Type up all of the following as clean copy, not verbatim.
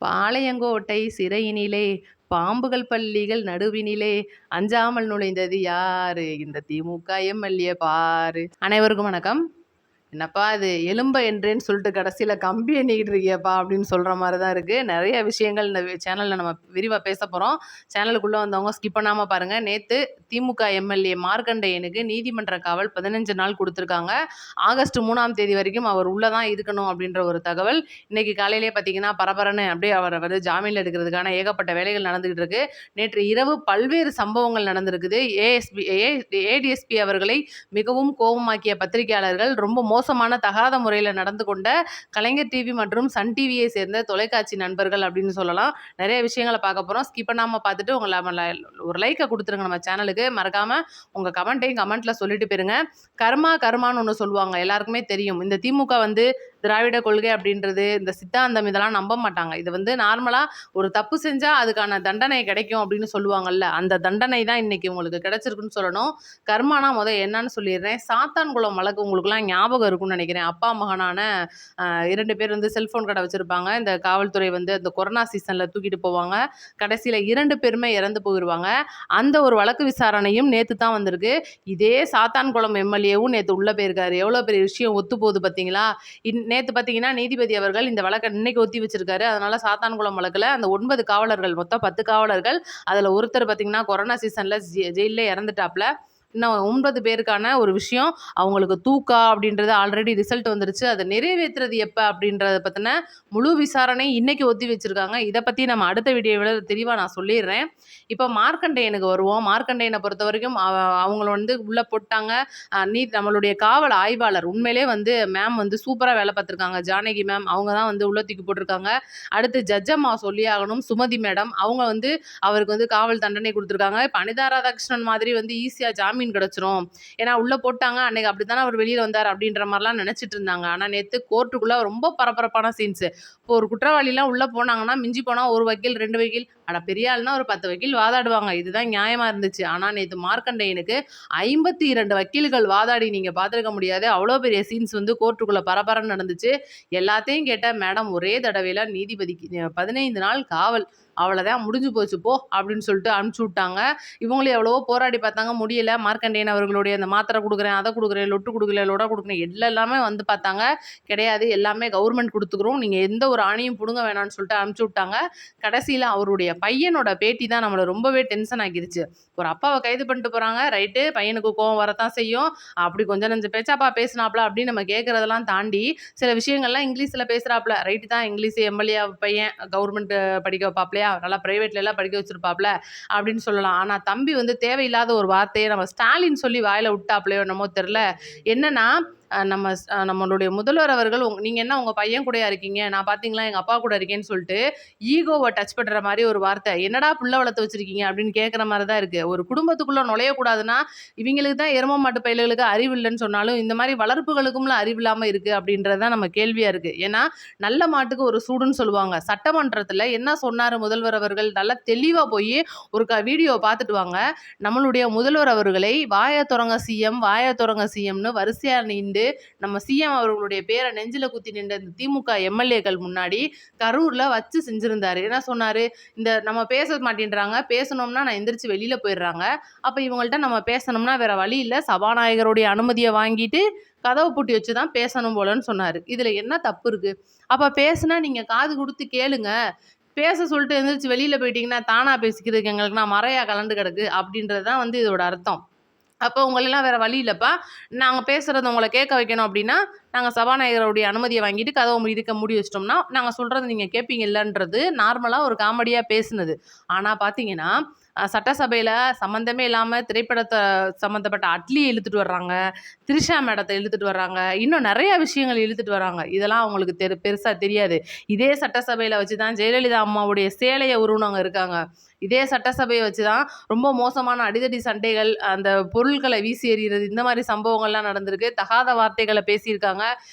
பாளையங்கோட்டை சிறையினிலே பாம்புகள் பல்லிகள் நடுவினிலே அஞ்சாமல் நுழைந்தது யாரு? இந்த திமுக எம்எல்ஏ பாரு. அனைவருக்கும் வணக்கம். என்னப்பா இது எலும்ப என்றேன்னு சொல்லிட்டு கடைசியில் கம்பி எண்ணிக்கிட்டு இருக்கியப்பா அப்படின்னு சொல்கிற மாதிரி தான் இருக்குது. நிறைய விஷயங்கள் இந்த சேனலில் நம்ம விரிவாக பேச போகிறோம். சேனலுக்குள்ளே வந்தவங்க ஸ்கிப் பண்ணாமல் பாருங்கள். நேற்று திமுக எம்எல்ஏ மார்க்கண்டேயனுக்கு நீதிமன்ற காவல் 15 நாள் கொடுத்துருக்காங்க. ஆகஸ்ட் 3ஆம் தேதி வரைக்கும் அவர் உள்ளே தான் இருக்கணும் அப்படின்ற ஒரு தகவல். இன்றைக்கி காலையிலே பார்த்தீங்கன்னா பரபரன்னு அப்படியே அவரை வந்து ஜாமீனில் எடுக்கிறதுக்கான ஏகப்பட்ட வேலைகள் நடந்துக்கிட்டு இருக்கு. நேற்று இரவு பல்வேறு சம்பவங்கள் நடந்திருக்குது. ஏடிஎஸ்பி அவர்களை மிகவும் கோபமாக்கிய பத்திரிகையாளர்கள் ரொம்ப மோசமான தகாத முறையில் நடந்து கொண்ட கலைஞர் டிவி மற்றும் சன் டிவியை சேர்ந்த தொலைக்காட்சி நண்பர்கள் அப்படின்னு சொல்லலாம். நிறைய விஷயங்களை பார்க்க போகிறோம். ஸ்கிப் பண்ணாமல் பார்த்துட்டு உங்களை ஒரு லைக்கை கொடுத்துருங்க நம்ம சேனலுக்கு. மறக்காமல் உங்கள் கமெண்ட்டையும் கமெண்ட்டில் சொல்லிட்டு போயிருங்க. கர்மான்னு ஒன்று சொல்லுவாங்க, எல்லாருக்குமே தெரியும். இந்த திமுக வந்து திராவிட கொள்கை அப்படின்றது, இந்த சித்தாந்தம் இதெல்லாம் நம்ப மாட்டாங்க. இது வந்து நார்மலாக ஒரு தப்பு செஞ்சால் அதுக்கான தண்டனை கிடைக்கும் அப்படின்னு சொல்லுவாங்கல்ல, அந்த தண்டனை தான் இன்னைக்கு உங்களுக்கு கிடைச்சிருக்குன்னு சொல்லணும். கர்மானா என்னன்னு சொல்லிடுறேன். சாத்தான்குளம் வழக்கு உங்களுக்குலாம் ஞாபகம் இருக்கும்னு நினைக்கிறேன். அப்பா மகனான 2 பேர் வந்து செல்ஃபோன் கடை வச்சுருப்பாங்க. இந்த காவல்துறை வந்து இந்த கொரோனா சீசனில் தூக்கிட்டு போவாங்க. கடைசியில் 2 பேருமே இறந்து போயிடுவாங்க. அந்த ஒரு வழக்கு விசாரணையும் நேற்று தான் வந்திருக்கு. இதே சாத்தான்குளம் எம்எல்ஏவும் நேற்று உள்ளே போயிருக்காரு. எவ்வளோ பெரிய விஷயம் ஒத்து போகுது பார்த்தீங்களா? நேற்று பார்த்தீங்கன்னா நீதிபதி அவர்கள் இந்த வழக்கை இன்னைக்கு ஒத்தி வச்சிருக்காரு. அதனால சாத்தான்குளம் வழக்கில் அந்த 9 காவலர்கள், மொத்தம் 10 காவலர்கள், அதில் ஒருத்தர் பார்த்தீங்கன்னா கொரோனா சீசனில் ஜெயிலில் இறந்துட்டாப்ல. இன்னும் 9 பேருக்கான ஒரு விஷயம், அவங்களுக்கு தூக்கா அப்படின்றது ஆல்ரெடி ரிசல்ட் வந்துருச்சு. அதை நிறைவேற்றுறது எப்போ அப்படின்றத பற்றின முழு விசாரணை இன்னைக்கு ஒத்தி வச்சுருக்காங்க. இதை பற்றி நம்ம அடுத்த வீடியோவில் தெளிவாக நான் சொல்லிடுறேன். இப்போ மார்க்கண்டேயனுக்கு வருவோம். மார்க்கண்டேயனை பொறுத்த வரைக்கும் அவங்கள வந்து உள்ளே போட்டாங்க. நம்மளுடைய காவல் ஆய்வாளர் உண்மையிலே வந்து மேம் வந்து சூப்பராக வேலை பார்த்துருக்காங்க. ஜானகி மேம் அவங்க தான் வந்து உள்ள தூக்கி போட்டிருக்காங்க. அடுத்து ஜட்ஜம்மா சொல்லி ஆகணும், சுமதி மேடம் அவங்க வந்து அவருக்கு வந்து காவல் தண்டனை கொடுத்துருக்காங்க. இப்போ அனிதா ராதாகிருஷ்ணன் மாதிரி வந்து ஈஸியாக ஜாமீன் கிடைச்சிரும், ஏன்னா உள்ள போட்டாங்க அன்னைக்கு அப்படித்தானே அவர் வெளியில் வந்தார் அப்படின்ற மாதிரிலாம் நினைச்சிட்டு இருந்தாங்க. ஆனால் நேற்று கோர்ட்டுக்குள்ள ரொம்ப பரபரப்பான சீன்ஸ். இப்போ ஒரு குற்றவாளிலாம் உள்ள போனாங்கன்னா மிஞ்சி போனால் ஒரு வக்கீல் 2 வக்கீல், ஆனால் பெரிய ஆள்னா ஒரு 10 வக்கீல் வாதாடுவாங்க. இதுதான் நியாயமா இருந்துச்சு. ஆனால் நேற்று மார்க்கண்டேயனுக்கு 52 வக்கீல்கள் வாதாடி நீங்க பார்த்துருக்க முடியாது. அவ்வளோ பெரிய சீன்ஸ் வந்து கோர்ட்டுக்குள்ள பரபரன்னு நடந்துச்சு. எல்லாத்தையும் கேட்ட மேடம் ஒரே தடவையில நீதிபதிக்கு 15 நாள் காவல், அவ்வளோதான் முடிஞ்சு போச்சு போ அப்படின்னு சொல்லிட்டு அனுப்பிச்சி விட்டாங்க. இவங்களும் எவ்வளவோ போராடி பார்த்தாங்க, முடியல. மார்க்கண்டேயன் அவர்களுடைய அந்த மாத்திரை கொடுக்குறேன், அதை கொடுக்குறேன், லொட்டு கொடுக்கல, லொட கொடுக்குறேன், எல்லாமே வந்து பார்த்தாங்க. கிடையாது, எல்லாமே கவர்மெண்ட் கொடுத்துக்கிறோம், நீங்கள் எந்த ஒரு ஆணையும் பிடுங்க வேணாம்னு சொல்லிட்டு அனுப்பிச்சி விட்டாங்க. கடைசியில் அவருடைய பையனோட பேட்டி தான் நம்மளை ரொம்பவே டென்ஷன் ஆகிருச்சு. ஒரு அப்பாவை கைது பண்ணிட்டு போகிறாங்க, ரைட்டு, பையனுக்கு கோவம் வரத்தான் செய்யும். அப்படி கொஞ்சம் நஞ்சம் பேச்சாப்பா பேசினாப்ல அப்படின்னு நம்ம கேட்குறதெல்லாம் தாண்டி சில விஷயங்கள்லாம் இங்கிலீஷில் பேசுகிறாப்ல. ரைட்டு தான், இங்கிலீஷ் எம்எல்ஏ பையன் கவர்மெண்ட் படிக்க வைப்பாப்லையா, நல்லா ப்ரைவேட்ல எல்லாம் படிக்க வச்சிருப்பாப்ல அப்படின்னு சொல்லலாம். ஆனால் தம்பி வந்து தேவையில்லாத ஒரு வார்த்தையை நம்ம ஸ்டாலின் சொல்லி வாயில விட்டாப்லையோ என்னமோ தெரில. என்னன்னா நம்மளுடைய முதல்வர் அவர்கள் நீங்கள் என்ன உங்கள் பையன் கூடயா இருக்கீங்க, நான் பார்த்தீங்களா எங்கள் அப்பா கூட இருக்கேன்னு சொல்லிட்டு ஈகோவை டச் பண்ணுற மாதிரி ஒரு வார்த்தை. என்னடா புள்ள வளர்த்து வச்சிருக்கீங்க அப்படின்னு கேட்குற மாதிரி தான் இருக்குது. ஒரு குடும்பத்துக்குள்ளே நுழையக்கூடாதுன்னா இவங்களுக்கு தான் எரும மாட்டு பயில்களுக்கு அறிவு இல்லைன்னு சொன்னாலும் இந்த மாதிரி வளர்ப்புகளுக்கும்ல அறிவு இல்லாமல் இருக்குது அப்படின்றது தான் நம்ம கேள்வியாக இருக்குது. ஏன்னா நல்ல மாட்டுக்கு ஒரு சூடுன்னு சொல்லுவாங்க. சட்டமன்றத்தில் என்ன சொன்னார் முதல்வர் அவர்கள், நல்லா தெளிவாக போய் ஒரு வீடியோ பார்த்துட்டு வாங்க. நம்மளுடைய முதல்வர் அவர்களை வாய தொடங்க சிஎம்னு வரிசையாக நின்று நம்ம சிஎம் அவர்களுடைய பேரை நெஞ்சில குத்தி நின்ற இந்த திமுக எம்எல்ஏக்கள் முன்னாடி கரூர்ல வச்சு செஞ்சிருந்தாரு. என்ன சொன்னாரு, இந்த நம்ம பேச மாட்டேன்றாங்க, பேசணும்னா நான் எந்திரிச்சு வெளியில போயிடுறாங்க, அப்ப இவங்கள்ட்ட நம்ம பேசணும்னா வேற வழி இல்லை, சபாநாயகருடைய அனுமதியை வாங்கிட்டு கதவை பூட்டி வச்சு தான் பேசணும் போலன்னு சொன்னாரு. இதுல என்ன தப்பு இருக்கு? அப்ப பேசுனா நீங்க காது கொடுத்து கேளுங்க. பேச சொல்லிட்டு எந்திரிச்சு வெளியில போயிட்டீங்கன்னா தானா பேசிக்கிறதுக்கு எங்களுக்கு நான் மறையா கலந்து கிடக்கு அப்படின்றது தான் வந்து இதோட அர்த்தம். அப்போ உங்களெல்லாம் வேறு வழி இல்லைப்பா, நாங்கள் பேசுகிறத உங்களை கேட்க வைக்கணும் அப்படின்னா நாங்கள் சபாநாயகருடைய அனுமதியை வாங்கிட்டு கதவை இருக்க மூடி வச்சிட்டோம்னா நாங்கள் சொல்கிறது நீங்கள் கேட்பீங்க இல்லைன்றது நார்மலாக ஒரு காமெடியாக பேசுனது. ஆனால் பார்த்தீங்கன்னா சட்டசபையில் சம்மந்தமே இல்லாமல் திரைப்படத்தை சம்மந்தப்பட்ட அட்லியை இழுத்துட்டு வர்றாங்க, திரிஷா மேடத்தை இழுத்துட்டு வர்றாங்க, இன்னும் நிறைய விஷயங்கள் இழுத்துட்டு வராங்க. இதெல்லாம் அவங்களுக்கு பெருசாக தெரியாது. இதே சட்டசபையில் வச்சு தான் ஜெயலலிதா அம்மாவுடைய சேலையை உருவனவங்க இருக்காங்க. இதே சட்டசபையை வச்சு தான் ரொம்ப மோசமான அடிதடி சண்டைகள், அந்த பொருட்களை வீசி எறிகிறது, இந்த மாதிரி சம்பவங்கள்லாம் நடந்திருக்கு. தகாத வார்த்தைகளை பேசியிருக்காங்க.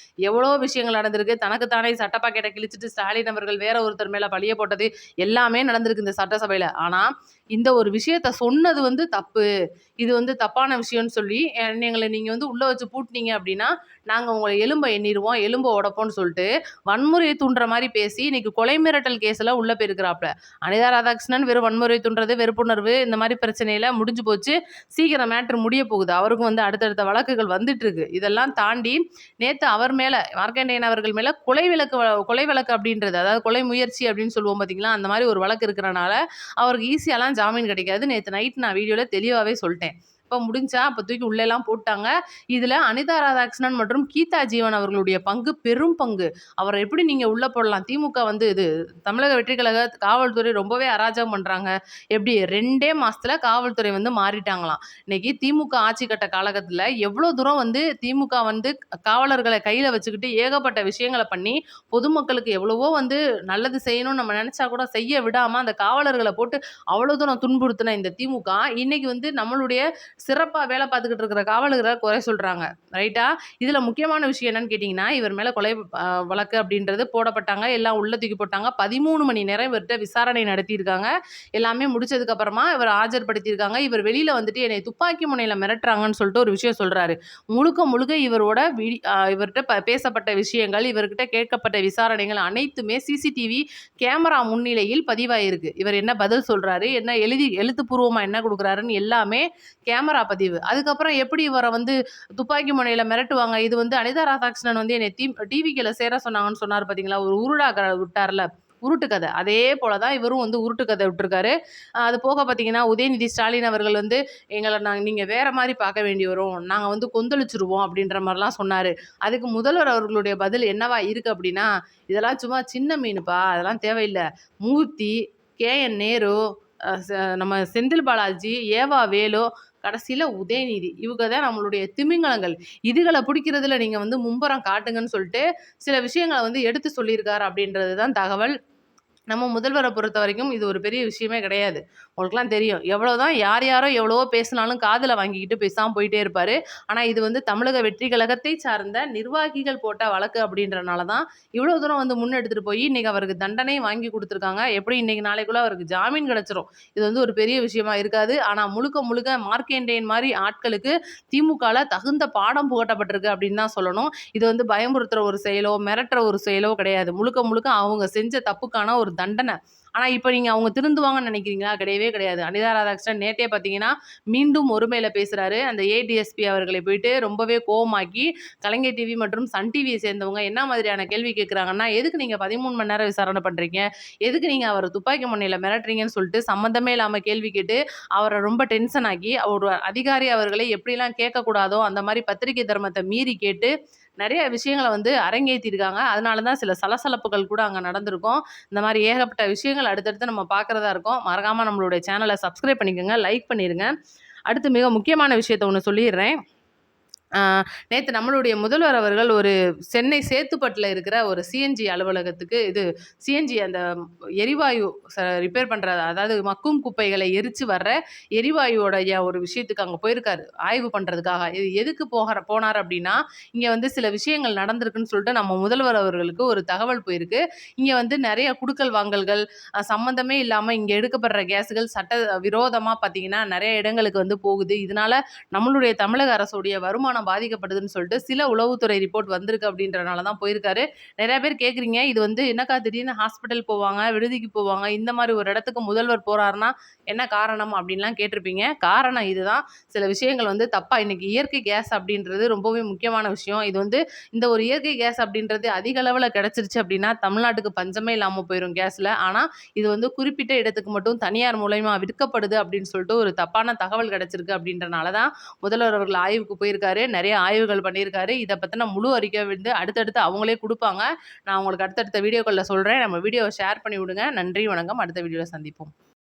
எவ்வளோ விஷயங்கள் நடந்திருக்கு. தனக்குத்தானே சட்ட பாக்கெட்டை கிழிச்சிட்டு ஸ்டாலின் அவர்கள் வேற ஒருத்தர் மேலே பழிய போட்டது எல்லாமே நடந்திருக்கு இந்த சட்டசபையில். ஆனால் இந்த ஒரு விஷயத்த சொன்னது வந்து தப்பு, இது வந்து தப்பான விஷயம்னு சொல்லி எங்களை நீங்கள் வந்து உள்ளே வச்சு பூட்டினீங்க அப்படின்னா நாங்க உங்கள எலும்ப எண்ணிருவோம், எலும்ப உடைப்போம்ன்னு சொல்லிட்டு வன்முறையை தூண்டுற மாரி பேசி இன்னைக்கு கொலை மிரட்டல் கேஸ்ல உள்ள போயிருக்கிறாப்ல. அனிதா ராதாகிருஷ்ணன் வெறும் வன்முறை தூண்டுறது, வெறுப்புணர்வு இந்த மாரி பிரச்சனையில முடிஞ்சு போச்சு. சீக்கிரம் மேட்டர் முடிய போகுது. அவருக்கும் வந்து அடுத்தடுத்த வழக்குகள் வந்துட்டு இருக்கு. இதெல்லாம் தாண்டி நேத்து அவர் மேல மார்க்கண்டேயன் அவர்கள் மேல கொலை வழக்கு அப்படின்றது, அதாவது கொலை முயற்சி அப்படின்னு சொல்லுவோம் பார்த்தீங்களா, அந்த மாரி ஒரு வழக்கு இருக்கிறனால அவருக்கு ஈஸியாலாம் ஜாமீன் கிடைக்காது. நேத்து நைட் நான் வீடியோல தெளிவாவே சொல்ட்டேன். இப்ப முடிஞ்சா அப்ப தூக்கி உள்ளலாம் போட்டாங்க. இதுல அனிதா ராதாகிருஷ்ணன் மற்றும் கீதா ஜீவன் அவர்களுடைய பங்கு பெரும் பங்கு. அவர எப்படி நீங்க உள்ள போடலாம்? திமுக வந்து இது தமிழக வெற்றி கழக காவல்துறை ரொம்பவே அராஜகம் பண்றாங்க. எப்படி 2டே மாசத்துல காவல்துறை வந்து மாறிட்டாங்களாம். இன்னைக்கு திமுக ஆட்சி கட்ட காலகட்டத்துல எவ்வளோ தூரம் வந்து திமுக வந்து காவலர்கள கையில வச்சுக்கிட்டு ஏகப்பட்ட விஷயங்கள பண்ணி, பொதுமக்களுக்கு எவ்வளவோ வந்து நல்லது செய்யணும்னு நம்ம நெனச்சா கூட செய்ய விடாம அந்த காவலர்கள போட்டு அவ்வளோ தூரம் துன்புறுத்தின இந்த திமுக, இன்னைக்கு வந்து நம்மளுடைய சிறப்பா வேலை பார்த்துக்கிட்டு இருக்கிற காவலர்கள குறை சொல்றாங்க. ரைட்டா? இதுல முக்கியமான விஷயம் என்னன்னு கேட்டீங்கன்னா, இவர் மேல கொலை வழக்கு அப்படின்றது போடப்பட்டாங்க. எல்லாம் உள்ள தூக்கி போட்டாங்க. 13 மணி நேரம் இவர்ட்ட விசாரணை நடத்தியிருக்காங்க. எல்லாமே முடிச்சதுக்கு அப்புறமா இவர ஆஜர்படுத்தியிருக்காங்க. இவர் வெளியில வந்துட்டு என்னைய துப்பாக்கி முனையில மிரட்டுறாங்கன்னு சொல்லிட்டு ஒரு விஷயம் சொல்றாரு. முழுக்க முழுக்க இவரோட இவர்ட்ட பேசப்பட்ட விஷயங்கள், இவர்கிட்ட கேட்கப்பட்ட விசாரணைகள் அனைத்துமே சிசிடிவி கேமரா முன்னிலையில் பதிவாயிருக்கு. இவர் என்ன பதில் சொல்றாரு, என்ன எழுத்துப்பூர்வமா என்ன குடுக்குறாருன்னு எல்லாமே கேமரா பதிவு. அதுக்கப்புறம் எப்படி இவர வந்து துப்பாக்கி முனையில மிரட்டுவாங்க? இது வந்து அனிதா ராதாகிருஷ்ணன் வந்து என்னை டிவிகேல சேர சொன்னாங்கன்னு சொன்னாரு பார்த்தீங்களா? ஒரு உருடா விட்டார்ல. உருட்டு கதை. அதே போல தான் இவரும் வந்து உருட்டு கதை விட்டுருக்காரு. அது போக பார்த்தீங்கன்னா, உதயநிதி ஸ்டாலின் அவர்கள் வந்து நீங்க வேற மாரி பார்க்க வேண்டி வரும். நாங்க வந்து கொந்தளிச்சுருவோம் அப்படின்ற மாரிலாம் சொன்னாரு. அதுக்கு முதல்வர் அவர்களுடைய பதில் என்னவா இருக்கு அப்படின்னா, இதெல்லாம் சும்மா சின்ன மீனுப்பா. அதெல்லாம் தேவையில்ல. மூர்த்தி, கே.என். நேரு, நம்ம செந்தில் பாலாஜி, ஏவா வேலு, கடைசியில உதயநிதி. இவங்க தான் நம்மளுடைய திமிங்கலங்கள். இதுகள பிடிக்கிறதுல நீங்க வந்து மும்புறம் காட்டுங்கன்னு சொல்லிட்டு, சில விஷயங்கள வந்து எடுத்து சொல்லியிருக்காரு அப்படின்றது தான் தகவல். நம்ம முதல்வர பொறுத்தவரைக்கும் இது ஒரு பெரிய விஷயமே கிடையாது. உங்களுக்கெல்லாம் தெரியும். எவ்வளோதான் யாரோ எவ்வளவோ பேசினாலும் காதுல வாங்கிக்கிட்டு பேசாம போயிட்டே இருப்பாரு. ஆனா இது வந்து தமிழக வெற்றி கழகத்தை சார்ந்த நிர்வாகிகள் போட்ட வழக்கு அப்படின்றனால தான் இவ்வளோ தூரம் வந்து முன்னெடுத்துட்டு போய் இன்னைக்கு அவருக்கு தண்டனை வாங்கி குடுத்துருக்காங்க. எப்படி இன்னைக்கு நாளைக்குள்ள அவருக்கு ஜாமீன் கிடைச்சிரும். இது வந்து ஒரு பெரிய விஷயமா இருக்காது. ஆனா முழுக்க முழுக்க மார்க்கண்டேயன் மாரி ஆட்களுக்கு திமுகல தகுந்த பாடம் புகட்டப்பட்டிருக்கு அப்படின்னு தான் சொல்லணும். இது வந்து பயமுறுத்துற ஒரு செயலோ, மிரட்டுற ஒரு செயலோ கிடையாது. முழுக்க முழுக்க அவங்க செஞ்ச தப்புக்கான ஒரு தண்டனை. ஆனா இப்ப நீங்க அவங்க திருந்துவாங்கன்னு நினைக்கிறீங்களா? கிடையவே கிடையாது. அனிதா ராதாகிருஷ்ணன் நேத்தே பார்த்தீங்கன்னா, மீண்டும் ஒருமையில பேசுறாரு. அந்த ஏடிஎஸ்பி அவர்களை போயிட்டு ரொம்பவே கோவமாக்கி, கலைஞர் டிவி மற்றும் சன் டிவியை சேர்ந்தவங்க என்ன மாதிரியான கேள்வி கேட்குறாங்கன்னா, எதுக்கு நீங்க 13 மணி நேரம் விசாரணை பண்றீங்க? எதுக்கு நீங்க அவர துப்பாக்கி முனையில மிரட்டுறீங்கன்னு சொல்லிட்டு சம்மந்தமே இல்லாம கேள்வி கேட்டு, அவர ரொம்ப டென்ஷன் ஆக்கி, ஒரு அதிகாரி அவர்களை எப்படிலாம் கேட்கக்கூடாதோ, அந்த மாரி பத்திரிகை தர்மத்த மீறி கேட்டு, நெறைய விஷயங்கள வந்து அரங்கேத்திருக்காங்க. அதனால தான் சில சலசலப்புகள் கூட அங்க நடந்திருக்கும். இந்த மாரி ஏகப்பட்ட விஷயங்கள் அடுத்தடுத்து நம்ம பார்க்குறதா இருக்கோம். மறக்காம நம்மளுடைய சேனல சப்ஸ்கிரைப் பண்ணிக்கங்க. லைக் பண்ணிருங்க. அடுத்து மிக முக்கியமான விஷயத்த ஒண்ணு சொல்லிர்றேன். நேத்து நம்மளுடைய முதல்வர் அவர்கள் ஒரு சென்னை சேத்துப்பட்டுல இருக்கிற ஒரு சிஎன்ஜி அலுவலகத்துக்கு சிஎன்ஜி அந்த எரிவாயு ரிப்பேர் பண்ற, அதாவது மக்கும் குப்பைகளை எரிச்சு வர்ற எரிவாயுவோடைய ஒரு விஷயத்துக்கு அங்க போயிருக்காரு. ஆய்வு பண்றதுக்காக. இது எதுக்கு போனார் அப்படின்னா, இங்க வந்து சில விஷயங்கள் நடந்திருக்குன்னு சொல்லிட்டு நம்ம முதல்வர் அவர்களுக்கு ஒரு தகவல் போயிருக்கு. இங்க வந்து நெறைய குடுக்கல் வாங்கல்கள் சம்மந்தமே இல்லாம இங்க எடுக்கப்படுற கேஸ்கள் சட்ட விரோதமா பார்த்தீங்கன்னா, நெறைய இடங்களுக்கு வந்து போகுது. இதனால நம்மளுடைய தமிழக அரசுடைய வருமானம் பாதிக்கப்படுதுன்னு சொல்லிட்டு சில உளவுத்துறை ரிப்போர்ட் வந்திருக்கு அப்படின்றனால தான் போயிருக்காரு. நிறைய பேர் கேட்குறீங்க, இது வந்து என்னக்கா திடீர்னு ஹாஸ்பிட்டல் போவாங்க, விடுதிக்கு போவாங்க, இந்த மாதிரி ஒரு இடத்துக்கு முதல்வர் போறாருன்னா என்ன காரணம் அப்படின்லாம் கேட்டிருப்பீங்க. காரணம் இதுதான். சில விஷயங்கள் வந்து தப்பா இன்னைக்கு இயற்கை கேஸ் அப்படின்றது ரொம்பவே முக்கியமான விஷயம். இது வந்து இந்த ஒரு இயற்கை கேஸ் அப்படின்றது அதிக அளவுல கிடைச்சிருச்சு அப்படின்னா தமிழ்நாட்டுக்கு பஞ்சமே இல்லாம போயிரும் கேஸ்ல. ஆனா இது வந்து குறிப்பிட்ட இடத்துக்கு மட்டும் தனியார் மூலியமா விற்கப்படுது அப்படின்னு சொல்லிட்டு ஒரு தப்பான தகவல் கிடைச்சிருக்கு அப்படின்றனால தான் முதல்வர் அவர்கள் ஆய்வுக்கு போயிருக்காரு. நிறைய ஆய்வுகள் பண்ணியிருக்காரு. இத பத்தின முழு அறிக்கை வந்து அடுத்தடுத்து அவங்களே குடுப்பாங்க. நான் உங்களுக்கு அடுத்தடுத்த வீடியோக்கள்ல சொல்றேன். நம்ம வீடியோவ ஷேர் பண்ணி விடுங்க. நன்றி, வணக்கம். அடுத்த வீடியோல சந்திப்போம்.